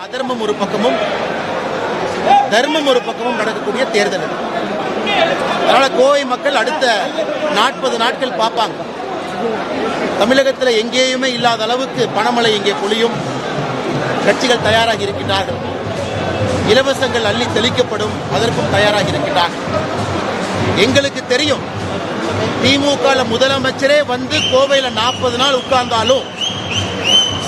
அதர்மம் ஒரு பக்கமும் தர்மம் ஒரு பக்கமும் நடக்கக்கூடிய தேர்தல். அதனால கோவை மக்கள் அடுத்த 40 நாட்கள் பார்ப்பாங்க. தமிழகத்தில் எங்கேயுமே இல்லாத அளவுக்கு பணமழை இங்கே பொழியும். கட்சிகள் தயாராகி இருக்கின்றார்கள். இலவசங்கள் அள்ளி தெளிக்கப்படும், அதற்கும் தயாராகி இருக்கின்றார்கள். எங்களுக்கு தெரியும், திமுக முதலமைச்சரே வந்து கோவையில் 40 நாள் உட்கார்ந்தாலும்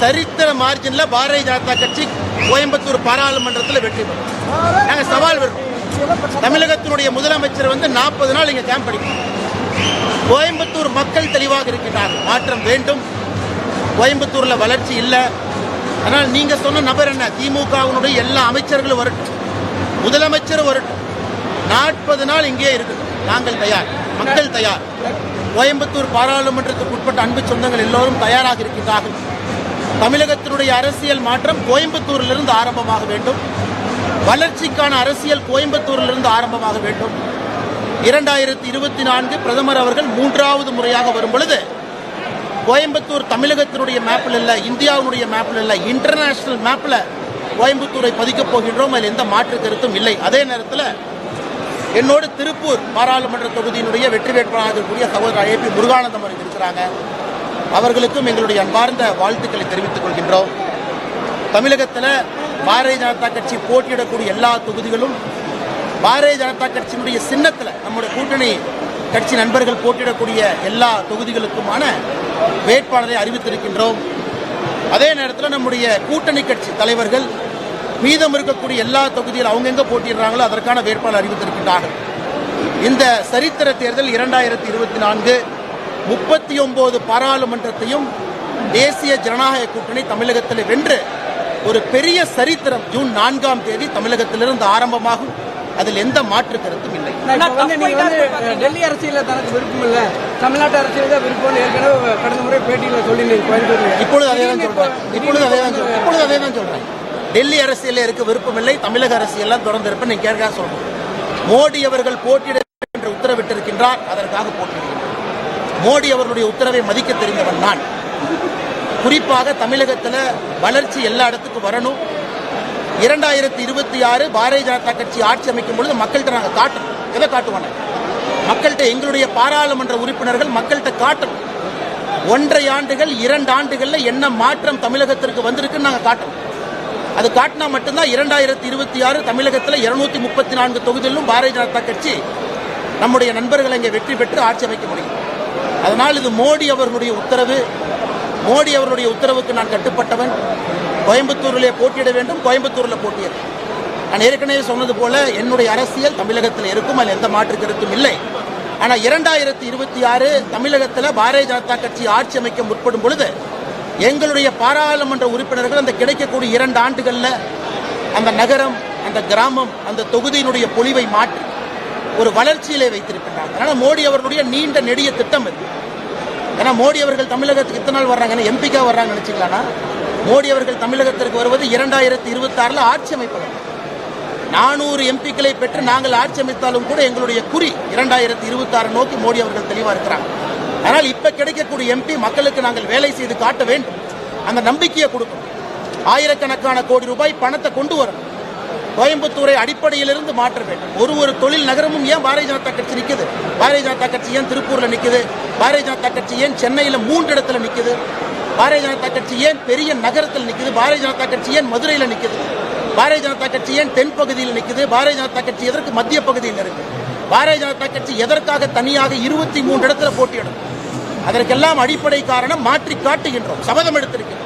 சரித்திர மார்ஜின்ல பாரதிய ஜனதா கட்சி கோயம்புத்தூர் பாராளுமன்றத்தில் வெற்றி பெறும். நாங்கள் சவால் விடுறோம். தமிழகத்தினுடைய முதலமைச்சர் வந்து 40 நாள் இங்கே கேம்ப் அடிக்கும். கோயம்புத்தூர் மக்கள் தெளிவாக இருக்கின்றார்கள். மாற்றம் வேண்டும். கோயம்புத்தூர்ல வளர்ச்சி இல்லை. ஆனால் நீங்க சொன்ன நபர் என்ன, திமுகவினுடைய எல்லா அமைச்சர்களும் வரட்டும், முதலமைச்சரும் வரட்டும், 40 நாள் இங்கே இருக்கட்டும். நாங்கள் தயார், மக்கள் தயார். கோயம்புத்தூர் பாராளுமன்றத்துக்கு உட்பட்ட அன்பு சொந்தங்கள் எல்லோரும் தயாராக இருக்கின்றார்கள். தமிழகத்தினுடைய அரசியல் மாற்றம் கோயம்புத்தூரிலிருந்து ஆரம்பமாக வேண்டும். வளர்ச்சிக்கான அரசியல் கோயம்புத்தூரிலிருந்து ஆரம்பமாக வேண்டும். 2024 பிரதமர் அவர்கள் 3வது முறையாக வரும் பொழுது கோயம்புத்தூர் தமிழகத்தினுடைய மேப்பில் இல்லை, இந்தியாவுடைய மேப்பில் இல்லை, இன்டர்நேஷனல் மேப்பில் கோயம்புத்தூரை பதிக்கப் போகின்றோம். அதில் எந்த மாற்று கருத்தும் இல்லை. அதே நேரத்தில் என்னோடு திருப்பூர் பாராளுமன்ற தொகுதியினுடைய வெற்றி வேட்பாளராக இருக்கக்கூடிய சகோதரர் ஏபி முருகானந்தம் அவர்கள் இருக்கிறாங்க. அவர்களுக்கும் எங்களுடைய அன்பார்ந்த வாழ்த்துக்களை தெரிவித்துக் கொள்கின்றோம். தமிழகத்தில் பாரதிய ஜனதா கட்சி போட்டியிடக்கூடிய எல்லா தொகுதிகளும் பாரதிய ஜனதா கட்சியினுடைய சின்னத்தில் நம்முடைய கூட்டணி கட்சி நண்பர்கள் போட்டியிடக்கூடிய எல்லா தொகுதிகளுக்குமான வேட்பாளரை அறிவித்திருக்கின்றோம். அதே நேரத்தில் நம்முடைய கூட்டணி கட்சி தலைவர்கள் மீதம் இருக்கக்கூடிய எல்லா தொகுதியில் அவங்க எங்க போட்டியிடுறாங்களோ அதற்கான வேட்பாளர் அறிவித்திருக்கின்றார்கள். இந்த சரித்திர தேர்தல் 2024 39 பாராளுமன்றத்தையும் தேசிய ஜனநாயக கூட்டணி தமிழகத்தில் வென்று ஒரு பெரிய சரித்திரம் ஜூன் 4ஆம் தேதி தமிழகத்திலிருந்து ஆரம்பமாகும். அதில் எந்த மாற்று கருத்தும் இல்லை. டெல்லி அரசியல தனக்கு விருப்பம் இல்லை, தமிழ்நாட்டு அரசியல் தான் விருப்பம் ஏற்கனவே கடந்த முறை பேட்டியில் சொல்லி இப்பொழுது அதே தான் சொல்றேன். டெல்லி அரசியல் இருக்க விருப்பம் இல்லை, தமிழக அரசியல் தொடர்ந்து இருப்பேன். நீங்க கேட்க சொல்றேன். மோடி அவர்கள் போட்டியிட என்று உத்தரவிட்டிருக்கின்றார், அதற்காக போட்டியிடுகிறார். மோடி அவர்களுடைய உத்தரவை மதிக்க தெரிந்தவன் நான். குறிப்பாக தமிழகத்தில் வளர்ச்சி எல்லா இடத்துக்கும் வரணும். 2026 பாரதிய ஜனதா கட்சி ஆட்சி அமைக்கும் பொழுது மக்கள்கிட்ட நாங்கள் காட்டணும். எதை காட்டுவாங்க? மக்கள்கிட்ட எங்களுடைய பாராளுமன்ற உறுப்பினர்கள் மக்கள்கிட்ட காட்டணும். 1.5 ஆண்டுகள் 2 ஆண்டுகள்ல என்ன மாற்றம் தமிழகத்திற்கு வந்திருக்குன்னு நாங்கள் காட்டணும். அது காட்டினா மட்டும்தான் 2026 தமிழகத்தில் 234 தொகுதிகளிலும் பாரதிய ஜனதா கட்சி நம்முடைய நண்பர்கள் இங்கே வெற்றி பெற்று ஆட்சி அமைக்க முடியும். அதனால் இது மோடி அவர்களுடைய உத்தரவு. மோடி அவருடைய உத்தரவுக்கு நான் கட்டுப்பட்டவன். கோயம்புத்தூரிலே போட்டியிட வேண்டும், கோயம்புத்தூரில் போட்டியிட. நான் ஏற்கனவே சொன்னது போல என்னுடைய அரசியல் தமிழகத்தில் இருக்கும், அதில் எந்த மாற்று கருத்தும் இல்லை. ஆனால் 2026 தமிழகத்தில் பாரதிய ஜனதா கட்சி ஆட்சி அமைக்க முற்படும் பொழுது எங்களுடைய பாராளுமன்ற உறுப்பினர்கள் அந்த கிடைக்கக்கூடிய 2 ஆண்டுகளில் அந்த நகரம், அந்த கிராமம், அந்த தொகுதியினுடைய பொலிவை மாற்றி ஒரு வளர்ச்சியிலே வைத்திருக்கின்றாங்க. அதனால மோடி அவர்களுடைய நீண்ட நெடிய திட்டம் இது. ஏன்னா மோடி அவர்கள் தமிழகத்துக்கு இத்தனை நாள் வர்றாங்க, எம்பிக்கா வர்றாங்க நினைச்சுக்கலாம்னா, மோடி அவர்கள் தமிழகத்திற்கு வருவது 2026 ஆட்சி அமைப்பது. 400 எம்பிக்களை பெற்று நாங்கள் ஆட்சி அமைத்தாலும் கூட எங்களுடைய குறி 2026 நோக்கி மோடி அவர்கள் தெளிவாக இருக்கிறாங்க. ஆனால் இப்ப கிடைக்கக்கூடிய எம்பி மக்களுக்கு நாங்கள் வேலை செய்து காட்ட வேண்டும், அந்த நம்பிக்கையை கொடுக்கணும். ஆயிரக்கணக்கான கோடி ரூபாய் பணத்தை கொண்டு வரணும். கோயம்புத்தூரை அடிப்படையிலிருந்து மாற்ற வேண்டும். ஒரு தொழில் நகரமும் ஏன் பாரதிய ஜனதா கட்சி நிற்குது? பாரதிய ஜனதா கட்சி ஏன் திருப்பூர்ல நிற்குது? பாரதிய ஜனதா கட்சி ஏன் சென்னையில் 3 இடத்துல நிற்குது? பாரதிய ஜனதா கட்சி ஏன் பெரிய நகரத்தில் நிற்குது? பாரதிய ஜனதா கட்சி ஏன் மதுரையில் நிற்குது? பாரதிய ஜனதா கட்சி ஏன் தென் பகுதியில் நிற்குது? பாரதிய ஜனதா கட்சி எதற்கு மத்திய பகுதியில் இருக்கு? பாரதிய ஜனதா கட்சி எதற்காக தனியாக 23 இடத்துல போட்டியிடும்? அதற்கெல்லாம் அடிப்படை காரணம் மாற்றி காட்டுகின்றோம். சபதம் எடுத்திருக்கிறோம்.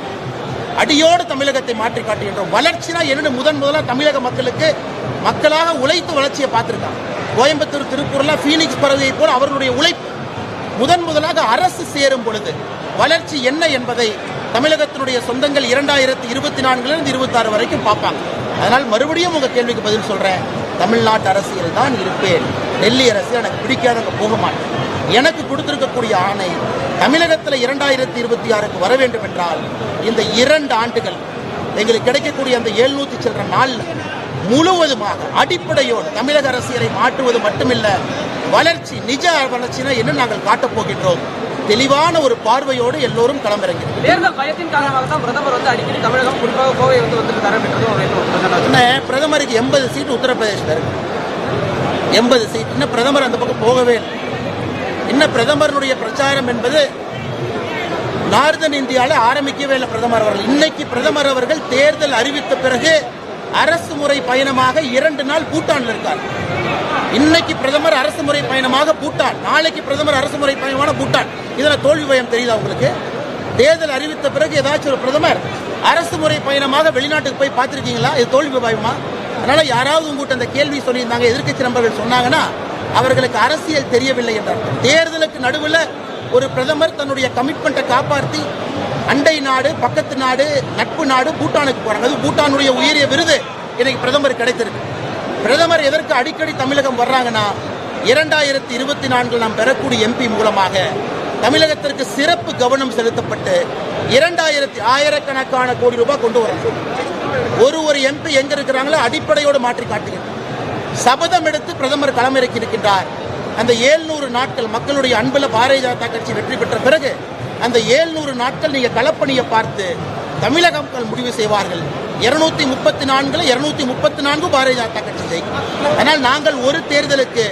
அடியோடு தமிழகத்தை மாற்றி காட்டுகின்றோம். வளர்ச்சினா என்னன்னு முதலாக தமிழக மக்களுக்கு மக்களாக உழைத்து வளர்ச்சியை பார்த்திருக்காங்க. கோயம்புத்தூர், திருப்பூர்ல பீனிக்ஸ் பறவையை போல அவர்களுடைய உழைப்பு முதலாக அரசு சேரும் பொழுது வளர்ச்சி என்ன என்பதை தமிழகத்தினுடைய சொந்தங்கள் 2024 26 வரைக்கும் பார்ப்பாங்க. அதனால் மறுபடியும் உங்க கேள்விக்கு பதில் சொல்றேன். தமிழ்நாட்டு அரசியல் தான் இருப்பேன். டெல்லி அரசியல் எனக்கு பிடிக்காதவங்க போக மாட்டேன். எனக்கு கொடுத்திருக்கக்கூடிய ஆணை தமிழகத்தில் 2026 வர வேண்டும் என்றால் இந்த 2 ஆண்டுகள் எங்களுக்கு கிடைக்கக்கூடிய அந்த 700 சில்லற நாள் முழுவதுமாக அடிப்படையோடு தமிழக அரசியலை மாற்றுவது மட்டுமில்ல, வளர்ச்சி, நிஜ வளர்ச்சினா என்ன நாங்கள் காட்டப் போகின்றோம். தெளிவான ஒரு பார்வையோடு எல்லோரும் களமிறங்கிறோம். தேர்தல் பயத்தின் காரணமாக தான் பிரதமர் அடிக்கடி தமிழகம் குறிப்பாக கோவை வந்து தரம் பெற்றதும் இருக்கு 80 சீட் உத்தரப்பிரதேசத்தில் இருக்கு. 80 சீட். இன்னும் பிரதமர் அந்த பக்கம் போகவே இல்லை. இன்னும் பிரதமருடைய பிரச்சாரம் என்பது நார்தன் இந்தியாவில் ஆரம்பிக்கவே இல்லை. பிரதமர் அவர்கள் இன்னைக்கு பிரதமர் அவர்கள் தேர்தல் அறிவித்த பிறகு அரசு முறை பயணமாக 2 நாள் பூட்டான்ல இருக்கார். இன்னைக்கு பிரதமர் அரசு முறை பயணமாக பூட்டான், நாளைக்கு பிரதமர் அரசு முறை பயணமான பூட்டான். இதுல தோல்வி பயம் தெரியுதா உங்களுக்கு? தேர்தல் அறிவித்த பிறகு ஏதாச்சும் ஒரு பிரதமர் அரசு முறை பயணமாக வெளிநாட்டுக்கு போய் பார்த்திருக்கீங்களா? இது தோல்வி பயமா? அதனால யாராவது உங்ககிட்ட அந்த கேள்வி சொல்லியிருந்தாங்க, எதிர்க்கட்சி நண்பர்கள் சொன்னாங்கன்னா அவர்களுக்கு அரசியல் தெரியவில்லை என்றார். தேர்தலுக்கு நடுவில் ஒரு பிரதமர் தன்னுடைய கமிட்மெண்ட்டை காப்பாற்றி அண்டை நாடு, பக்கத்து நாடு, நட்பு நாடு பூட்டானுக்கு போறாங்க. அது பூட்டானுடைய உயரிய விருது இன்னைக்கு பிரதமர் கிடைத்திருக்கு. பிரதமர் எதற்கு அடிக்கடி தமிழகம் வர்றாங்கன்னா 2024 நாம் பெறக்கூடிய எம்பி மூலமாக தமிழகத்திற்கு சிறப்பு கவனம் செலுத்தப்பட்டு 2000 கோடி ரூபாய் கொண்டு வரணும். ஒரு எம்பி எங்க இருக்கிறாங்களோ அடிப்படையோடு மாற்றி காட்டுகிறார். சபதம் எடுத்து பிரதமர் களமிறக்கி இருக்கின்றார். அந்த 700 நாட்கள் மக்களுடைய அன்புல பாரதிய ஜனதா கட்சி வெற்றி பெற்ற பிறகு அந்த 700 நாட்கள் நீங்க களப்பணியை பார்த்து தமிழக மக்கள் முடிவு செய்வார்கள். 234 234 பாரதிய ஜனதா கட்சி ஜெயிக்கும். ஆனால் நாங்கள் ஒரு தேர்தலுக்கு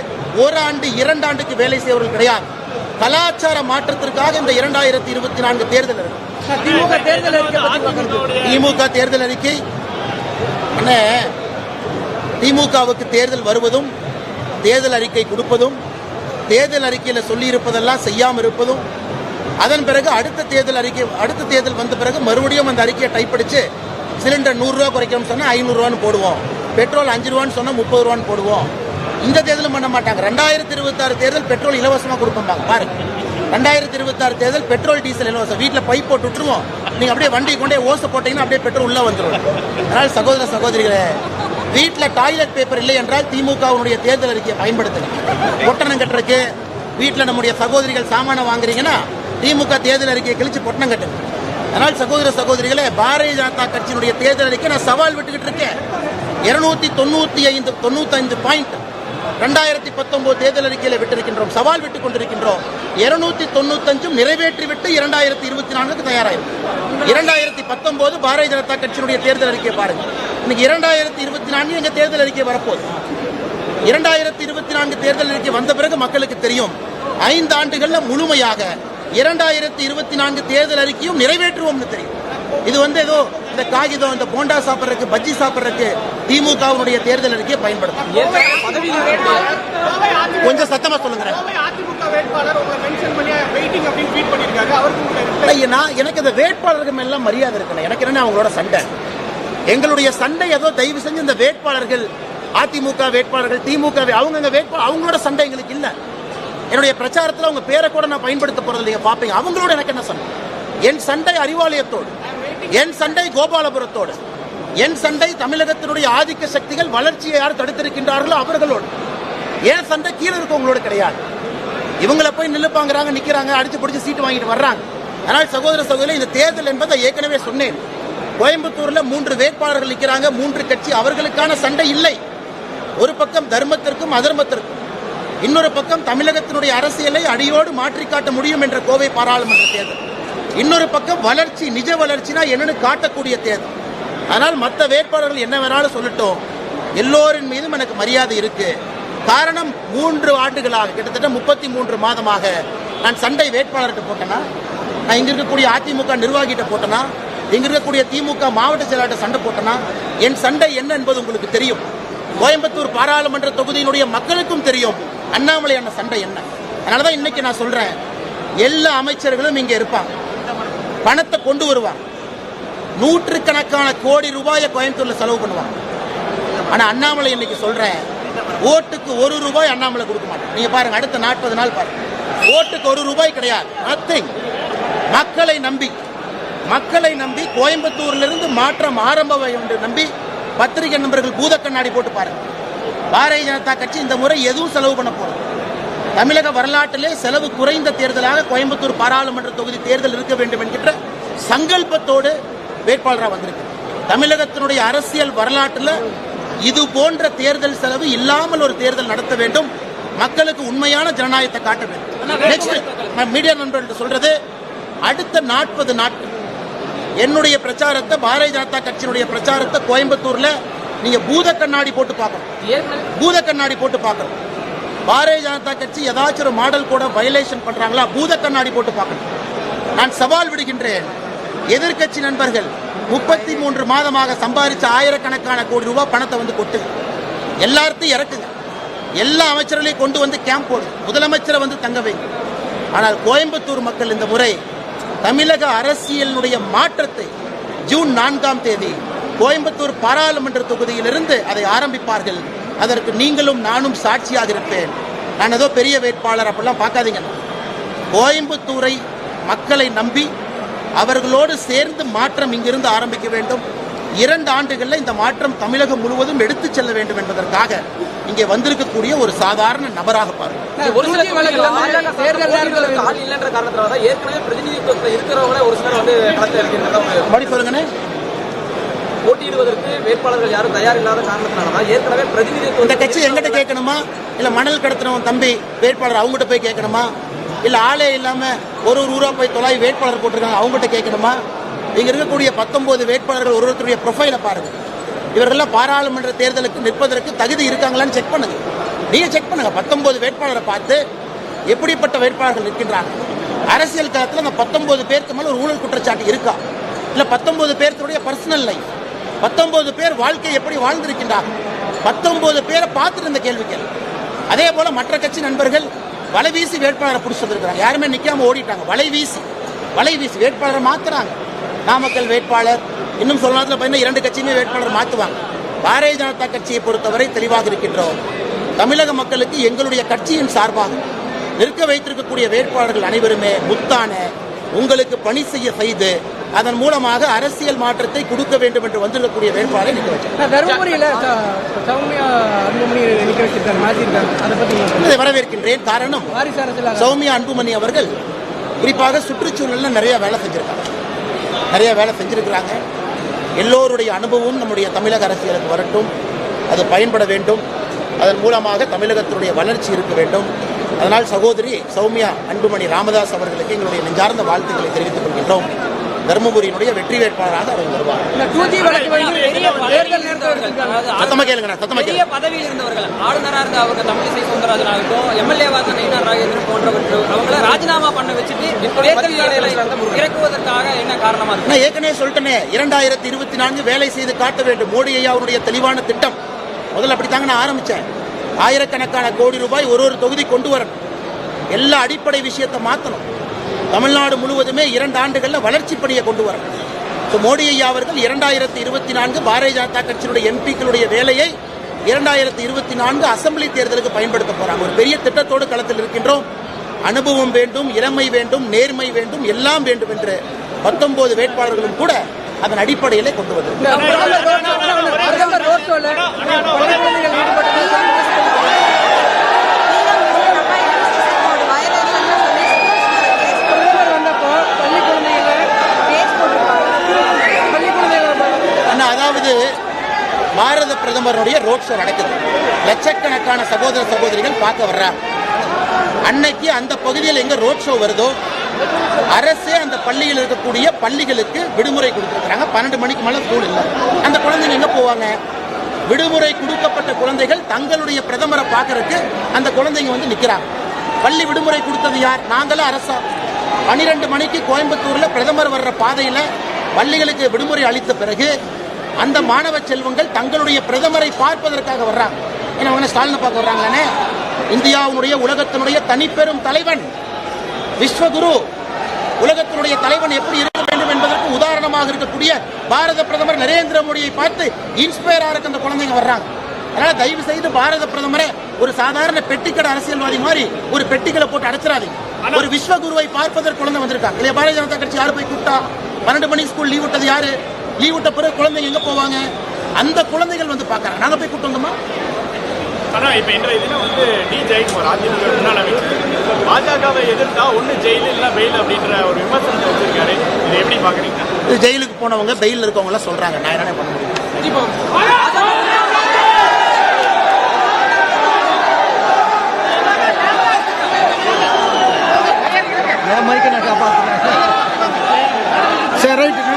1 ஆண்டு 2 ஆண்டுக்கு வேலை செய்வர்கள் கிடையாது. கலாச்சார மாற்றத்திற்காக இந்த 2024 தேர்தல் இருக்கு. திமுக தேர்தல் அறிக்கை திமுகவுக்கு தேர்தல் வருவதும் தேர்தல் அறிக்கை கொடுப்பதும் தேர்தல் அறிக்கையில் சொல்லி இருப்பதெல்லாம் செய்யாமல் இருப்பதும் அதன் பிறகு அடுத்த தேர்தல் வந்த பிறகு மறுபடியும் அந்த அறிக்கையை டைப் அடிச்சு சிலிண்டர் 100 ரூபா குறைக்கணும்னு சொன்னா 500 ரூபான்னு போடுவோம், பெட்ரோல் 5 ரூபான்னு சொன்னா 30 ரூபான்னு போடுவோம். இந்த தேர்தலும் பண்ண மாட்டாங்க. 2026 தேர்தல் பெட்ரோல் இலவசமாக கொடுப்பாங்க பாருங்க. 2026 தேர்தல் பெட்ரோல் டீசல் இலவசம். வீட்டில் பைப் போட்டு விட்டுருவோம், நீங்க அப்படியே வண்டி கொண்டே ஓசை போட்டீங்கன்னா அப்படியே பெட்ரோல் உள்ள வந்துடும். அதனால் சகோதர சகோதரிகளே, வீட்டில் டாய்லெட் பேப்பர் இல்லை என்றால் திமுகவுடைய தேர்தல் அறிக்கையை பயன்படுத்துங்க. பொட்டணம் கட்டுறதுக்கு வீட்டில் நம்முடைய சகோதரிகள் சாமானம் வாங்குறீங்கன்னா திமுக தேர்தல் அறிக்கையை கிழிச்சு பொட்டணம் கட்டுங்க. அதனால் சகோதர சகோதரிகளே, பாரதிய ஜனதா கட்சியினுடைய தேர்தல் அறிக்கை நான் சவால் விட்டுக்கிட்டு இருக்கேன். 295 பாயிண்ட் 2019 தேர்தல் அறிக்கையில் விட்டிருக்கின்றோம், சவால் விட்டுக் கொண்டிருக்கின்றோம். 295 நிறைவேற்றிவிட்டு 2024 தயாராயிருக்கும். 2019 பாரதிய ஜனதா கட்சியினுடைய தேர்தல் அறிக்கையை பாருங்க. இன்னைக்கு 2024 எங்க தேர்தல் அறிக்கை வரப்போகுது. 2024 தேர்தல் அறிக்கை வந்த பிறகு மக்களுக்கு தெரியும் 5 ஆண்டுகள்ல முழுமையாக 2024 தேர்தல் அறிக்கையும் நிறைவேற்றுவோம்னு தெரியும். இது ஏதோ இந்த காகிதம், இந்த போண்டா சாப்பிட்றதுக்கு, பஜ்ஜி சாப்பிட்றதுக்கு திமுகவுடைய தேர்தல் அறிக்கையை பயன்படுத்தும். கொஞ்சம் சத்தமா சொல்லுங்க. எனக்கு இந்த வேட்பாளர்கள் எல்லாம் மரியாதை இருக்கணும். எனக்கு என்ன அவங்களோட சண்டை? எங்களுடைய சண்டை ஏதோ தயவு செஞ்சு இந்த வேட்பாளர்கள், அதிமுக வேட்பாளர்கள், திமுக அவங்க வேட்பாளர், அவங்களோட சண்டை எங்களுக்கு இல்ல. என்னுடைய பிரச்சாரத்தில் அவங்க பேரை கூட நான் பயன்படுத்த போறது நீங்க பாப்பீங்க. அவங்களோட எனக்கு என்ன சண்டை? என் சண்டை அறிவாலயத்தோடு, என் சண்டை கோபாலபுரத்தோடு, என் சண்டை தமிழகத்தினுடைய ஆதிக்க சக்திகள் வளர்ச்சியை யார் தடுத்திருக்கின்றார்களோ அவர்களோடு. ஏன் சண்டை கீழே இருக்கவங்களோட கிடையாது. இவங்களை போய் நிலுப்பாங்கிறாங்க, நிக்கிறாங்க, அடிச்சு பிடிச்சி சீட்டு வாங்கிட்டு வர்றாங்க. ஆனால் சகோதர சகோதரி, இந்த தேர்தல் என்பதை ஏற்கனவே சொன்னேன். கோயம்புத்தூர்ல 3 வேட்பாளர்கள் நிற்கிறாங்க, 3 கட்சி, அவர்களுக்கான சண்டை இல்லை. ஒரு பக்கம் தர்மத்திற்கும் அதர்மத்திற்கும், இன்னொரு பக்கம் தமிழகத்தினுடைய அரசியலை அடியோடு மாற்றி காட்ட முடியும் என்ற கோவை பாராளுமன்ற தேர்தல், இன்னொரு பக்கம் வளர்ச்சி, நிஜ வளர்ச்சினா என்னன்னு காட்டக்கூடிய தேர்தல். ஆனால் மற்ற வேட்பாளர்கள் என்ன வேணாலும் சொல்லட்டும், எல்லோரின் மீதும் எனக்கு மரியாதை இருக்கு. காரணம் 3 ஆண்டுகளாக கிட்டத்தட்ட 33 மாதமாக நான் சண்டை வேட்பாளர்கிட்ட போட்டேனா, நான் இங்க இருக்கக்கூடிய அதிமுக நிர்வாகிகிட்ட போட்டேனா, இங்க இருக்கக்கூடிய திமுக மாவட்ட செயலாளர் சண்டை போட்டேனா, என் சண்டை என்ன என்பது உங்களுக்கு தெரியும். கோயம்புத்தூர் பாராளுமன்ற தொகுதியினுடைய மக்களுக்கும் தெரியும் அண்ணாமலை அண்ணன் சண்டை என்ன. அதனாலதான் இன்னைக்கு நான் சொல்றேன், எல்லா அமைச்சர்களும் இங்க இருப்பாங்க, பணத்தை கொண்டு வருவாங்க, 100 கோடி ரூபாயை கோயம்புத்தூர்ல செலவு பண்ணுவாங்க. ஆனா அண்ணாமலை இன்னைக்கு சொல்றேன், ஓட்டுக்கு 1 ரூபாய் அண்ணாமலை கொடுக்க மாட்டேன். நீங்க பாருங்க, அடுத்த 40 நாள் பாருங்க, ஓட்டுக்கு 1 ரூபாய் கிடையாது, நத்திங். மக்களை நம்பி கோயம்புத்தூர்ல இருந்து மாற்றம் ஆரம்பம் என்று நம்பி பத்திரிகை நண்பர்கள் பூத கண்ணாடி போட்டு பாருங்க. பாரதிய ஜனதா கட்சி இந்த முறை எதுவும் செலவு பண்ண போறது. தமிழக வரலாற்றிலே செலவு குறைந்த தேர்தலாக கோயம்புத்தூர் பாராளுமன்ற தொகுதி தேர்தல் இருக்க வேண்டும் என்கின்ற சங்கல்பத்தோடு வேட்பாளராக வந்திருக்கு. தமிழகத்தினுடைய அரசியல் வரலாற்றில் இது போன்ற தேர்தல் செலவு இல்லாமல் ஒரு தேர்தல் நடத்த வேண்டும். மக்களுக்கு உண்மையான ஜனநாயகத்தை காட்ட வேண்டும். நெக்ஸ்ட் மீடியா நண்பர்கள் சொல்றது, அடுத்த 40 நாட்கள் என்னுடைய பிரச்சாரத்தை, பாரதிய ஜனதா கட்சியினுடைய பிரச்சாரத்தை கோயம்புத்தூர்ல நீங்க பூத கண்ணாடி போட்டு பார்க்கணும். பூத கண்ணாடி போட்டு பார்க்கணும். பாரதிய ஜனதா கட்சி ஏதாச்சும் ஒரு மாடல் கூட வயலேஷன் பண்றாங்களா, பூத கண்ணாடி போட்டு பார்க்கணும். நான் சவால் விடுகின்றேன், எதிர்க்கட்சி நண்பர்கள் 33 மாதமாக சம்பாதிச்ச ஆயிரக்கணக்கான கோடி ரூபாய் பணத்தை வந்து கொட்டு, எல்லாத்தையும் இறக்குங்க, எல்லா அமைச்சர்களையும் கொண்டு வந்து கேம்ப் போடு, முதலமைச்சரை வந்து தங்க வைங்க. ஆனால் கோயம்புத்தூர் மக்கள் இந்த முறை தமிழக அரசியலினுடைய மாற்றத்தை ஜூன் 4ஆம் தேதி கோயம்புத்தூர் பாராளுமன்ற தொகுதியிலிருந்து அதை ஆரம்பிப்பார்கள். அதற்கு நீங்களும் நானும் சாட்சியாக இருப்பேன். நான் ஏதோ பெரிய வேட்பாளர் அப்படிலாம் பார்க்காதீங்க. கோயம்புத்தூரை மக்களை நம்பி அவர்களோடு சேர்ந்து மாற்றம் இங்கிருந்து ஆரம்பிக்க வேண்டும். 2 ஆண்டுகளில் இந்த மாற்றம் தமிழகம் முழுவதும் எடுத்துச் செல்ல வேண்டும் என்பதற்காக இங்கே வந்திருக்கக்கூடிய ஒரு சாதாரண நபராக பாருங்கள். போட்டியிடுவதற்கு வேட்பாளர்கள் யாரும் தயார் இல்லாத காரணத்தினாலதான் ஏற்கனவே பிரதிநிதித்துவம் இந்த கட்சி எங்கிட்ட கேட்கணுமா, இல்ல மணல் கடத்தினவன் தம்பி வேட்பாளர் அவங்ககிட்ட போய் கேட்கணுமா, இல்ல ஆளே இல்லாம ஒரு ஊரா போய் தொலை வேட்பாளர் போட்டிருக்காங்க அவங்ககிட்ட கேட்கணுமா? இங்க இருக்கக்கூடிய 19 வேட்பாளர்கள் ஒருத்தருடைய ப்ரொஃபைலை பாருங்க. இவர்கள்லாம் பாராளுமன்ற தேர்தலுக்கு நிற்பதற்கு தகுதி இருக்காங்களான்னு செக் பண்ணுங்க. நீங்க செக் பண்ணுங்க. 19 வேட்பாளரை பார்த்து எப்படிப்பட்ட வேட்பாளர்கள் நிற்கின்றாங்க. அரசியல் களத்தில் அந்த 19 பேருக்கு மேல ஒரு ஊழல் குற்றச்சாட்டு இருக்கா, இல்ல 19 பேருடைய பர்சனல் லைஃப், 19 பேர் வாழ்க்கை எப்படி வாழ்ந்திருக்கின்றார், 19 பேரை பார்த்துட்டு இந்த கேள்வி கேள்வி. அதே போல மற்ற கட்சி நண்பர்கள் வலை வீசி வேட்பாளரை பிடிச்சி வந்திருக்கிறாங்க. யாருமே நிக்காம ஓடிட்டாங்க. வலை வீசி வேட்பாளரை மாத்துறாங்க. நாமக்கல் வேட்பாளர், இன்னும் சொல்ல நேரத்தில் பார்த்தீங்கன்னா 2 கட்சியுமே வேட்பாளர் மாற்றுவாங்க. பாரதிய ஜனதா கட்சியை பொறுத்தவரை தெளிவாக இருக்கின்றோம். தமிழக மக்களுக்கு எங்களுடைய கட்சியின் சார்பாக நிற்க வைத்திருக்கக்கூடிய வேட்பாளர்கள் அனைவருமே முத்தான உங்களுக்கு பணி செய்து அதன் மூலமாக அரசியல் மாற்றத்தை கொடுக்க வேண்டும் என்று வந்திருக்கக்கூடிய வேட்பாளரை நிற்க வச்சார். தருமபுரியில் சௌமியா அன்புமணி நிற்க வச்சிருக்காங்க. இதை வரவேற்கின்றேன். காரணம், சௌமியா அன்புமணி அவர்கள் குறிப்பாக சுற்றுச்சூழல்ல நிறைய வேலை செஞ்சிருக்கிறாங்க. எல்லோருடைய அனுபவம் நம்முடைய தமிழக அரசியலுக்கு வரட்டும், அது பயன்பட வேண்டும். அதன் மூலமாக தமிழகத்தினுடைய வளர்ச்சி இருக்க வேண்டும். அதனால் சகோதரி சௌமியா அன்புமணி ராமதாஸ் அவர்களுக்கு எங்களுடைய நெஞ்சார்ந்த வாழ்த்துக்களை தெரிவித்துக் கொள்கின்றோம். தருமபுரியினுடைய வெற்றி வேட்பாளராக அவர் வருவார். சத்தமா கேளுங்க. பதவியில் இருந்தவர்கள் ஆளுநராக இருந்த அவங்க தமிழிசை சவுந்தரராஜன் ஆகட்டும், எம்எல்ஏவா நயினார் நாகேந்திரன் போன்றவர்கள் அவங்கள ராஜினாமா பண்ண வச்சுட்டு இறக்குவதற்காக என்ன காரணமா இருக்கு? நான் ஏற்கனவே சொல்லிட்டேனே, 2024 வேலை செய்து காட்ட வேண்டும். மோடி ஐயா அவருடைய தெளிவான திட்டம். முதல்ல அப்படித்தாங்க நான் ஆரம்பிச்சேன். ஆயிரக்கணக்கான கோடி ரூபாய் ஒரு தொகுதி கொண்டு வரணும். எல்லா அடிப்படை விஷயத்தை மாற்றணும். தமிழ்நாடு முழுவதுமே 2 ஆண்டுகளில் வளர்ச்சி பணியை கொண்டு வரணும். மோடி ஐயா அவர்கள் 2024 பாரதிய ஜனதா கட்சியினுடைய எம்பிக்களுடைய வேலையை 2024 அசம்பிளி தேர்தலுக்கு பயன்படுத்த போறாங்க. ஒரு பெரிய திட்டத்தோடு களத்தில் இருக்கின்றோம். அனுபவம் வேண்டும், இளமை வேண்டும், நேர்மை வேண்டும், எல்லாம் வேண்டும் என்று 19 வேட்பாளர்களும் கூட அதன் அடிப்படையிலே கொண்டு வந்தது. அதாவது பாரத பிரதமருடைய ரோட் ஷோ நடக்குது. லட்சக்கணக்கான சகோதர சகோதரிகள் பார்க்க வர்றாங்க. அன்னைக்கு அந்த பகுதியில் எங்க ரோட் ஷோ வருதோ அரசே அந்த பள்ளியில் இருக்கக்கூடிய பள்ளிகளுக்கு விடுமுறை கொடுத்திருக்கிறாங்க. 12 மணிக்கு மேல ஸ்கூல் இல்லை. அந்த குழந்தைங்க எங்க போவாங்க? விடுமுறை கொடுக்கப்பட்ட குழந்தைகள் தங்களுடைய பிரதமரை பார்க்கறதுக்கு அந்த குழந்தைங்க வந்து நிக்கிறாங்க. பள்ளி விடுமுறை கொடுத்தது யார்? நாங்களும் அரசா. 12 மணிக்கு கோயம்புத்தூர்ல பிரதமர் வர்ற பாதையில பள்ளிகளுக்கு விடுமுறை அளித்த பிறகு அந்த மாணவ செல்வங்கள் தங்களுடைய பிரதமரை பார்ப்பதற்காக வர்றாங்க. ஏன்னா அவங்க ஸ்டாலினை பார்க்க வர்றாங்களானே. இந்தியாவுடைய உலகத்தினுடைய தனிப்பெரும் தலைவன், விஸ்வகுரு, உலகத்தினுடைய தலைவன் எப்படி இருக்க வேண்டும் என்பதற்கு உதாரணமாக இருக்கக்கூடிய பாரத பிரதமர் நரேந்திர மோடியை பார்த்து இன்ஸ்பயர் ஆக அந்த குழந்தைங்க வர்றாங்க. அதனால தயவு செய்து பாரத பிரதமரை ஒரு சாதாரண பெட்டிக்கடை அரசியல்வாதி மாதிரி ஒரு பெட்டிகளை போட்டு அடைச்சிடாதீங்க. ஒரு விஸ்வகுருவை பார்ப்பதற்கு குழந்தை வந்திருக்காங்க இல்லையா? பாரதிய ஜனதா கட்சி யாரு போய் கூப்பிட்டா? 12 மணி ஸ்கூல் லீவ் விட்டது யாரு? லீவ் விட்ட பிறகு குழந்தைங்க எங்க போவாங்க? அந்த குழந்தைகள் வந்து பாக்குறாங்க. நாங்க போய் கூப்பிட்டு வந்தோமா? ஆனா இப்ப இன்றைய தினம் வந்து டி ஜெயக்குமார் அதிமுக முன்னாள் அமைச்சர் பாஜகவை எதிர்த்தா ஒண்ணு ஜெயிலு இல்ல பெயில் அப்படின்ற ஒரு விமர்சனத்தை வச்சிருக்காரு. இதை எப்படி பாக்குறீங்க? இது ஜெயிலுக்கு போனவங்க பெயில் இருக்கவங்க எல்லாம் சொல்றாங்க. நான் என்ன பண்ண முடியும்? சரி ரைட்.